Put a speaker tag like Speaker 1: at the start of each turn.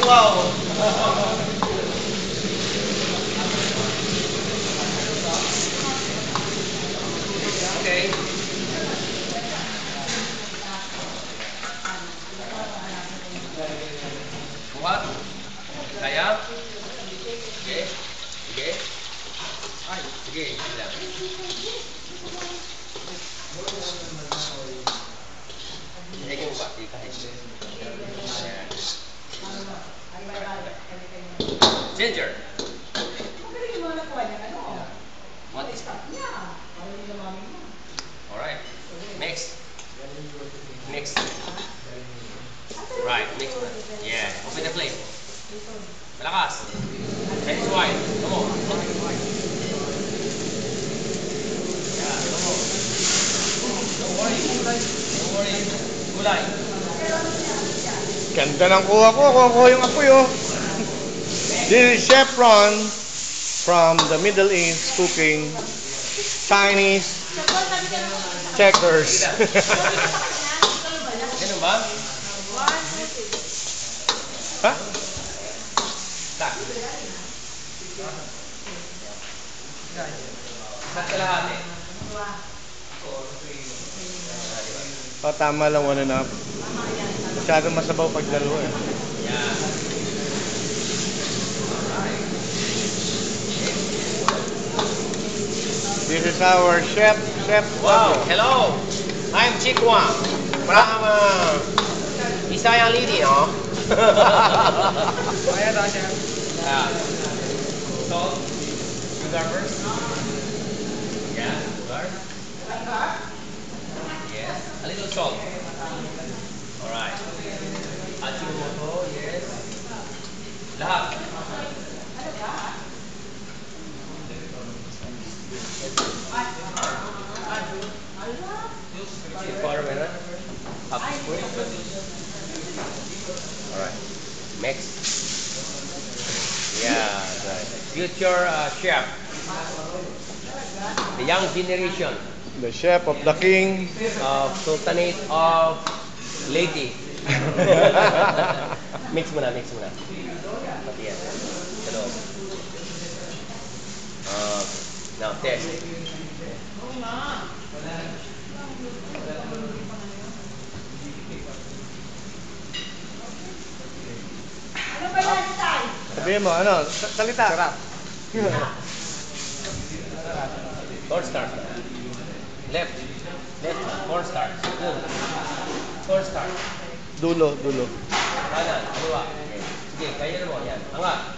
Speaker 1: wow. Okay. What? Kaya? Sige. Sige. Ay, sige. Sige lang. Sige mo ba? Kahit. Ginger. What is that? Alright. Mix. Mix. Right. Mix. Yeah. Open the flame. Malakas. Chinese wine. Come on. Yeah. Come on. Don't worry. Don't worry. Gulay.
Speaker 2: Ganda ng kuha ko yung apoy oh. This is Chef Ron from the Middle East cooking Chinese checkers.
Speaker 1: Ganun ba?
Speaker 2: Ha?
Speaker 1: Tak. Sa kalahati.
Speaker 2: Oh, tama lang, 1 and a half. Masyadong masabaw pag dalawa eh.
Speaker 1: Yeah.
Speaker 2: This is our chef.
Speaker 1: Wow, hello. I'm Chikwa from Bisaya Lady, no? Yeah. Salt. Sugar first. Yeah, sugar. Yes. A little salt. Alright. Ajinomoto, yes. Lahat. Quarter minute. Half spoon. Alright. Mix. Yeah, the future chef. The young generation.
Speaker 2: The chef of the king.
Speaker 1: Of Sultanate of Lady. Mix muna, mix muna. Pati yan. Sa loob. Now, test.
Speaker 2: Sabihin mo, ano? Salita. Sarap.
Speaker 1: Cornstarch. Left. Left. Cornstarch. Good. Cornstarch.
Speaker 2: Dulo.
Speaker 1: Kanan. Kaliwa. Sige, kaya mo. Yan. Angat.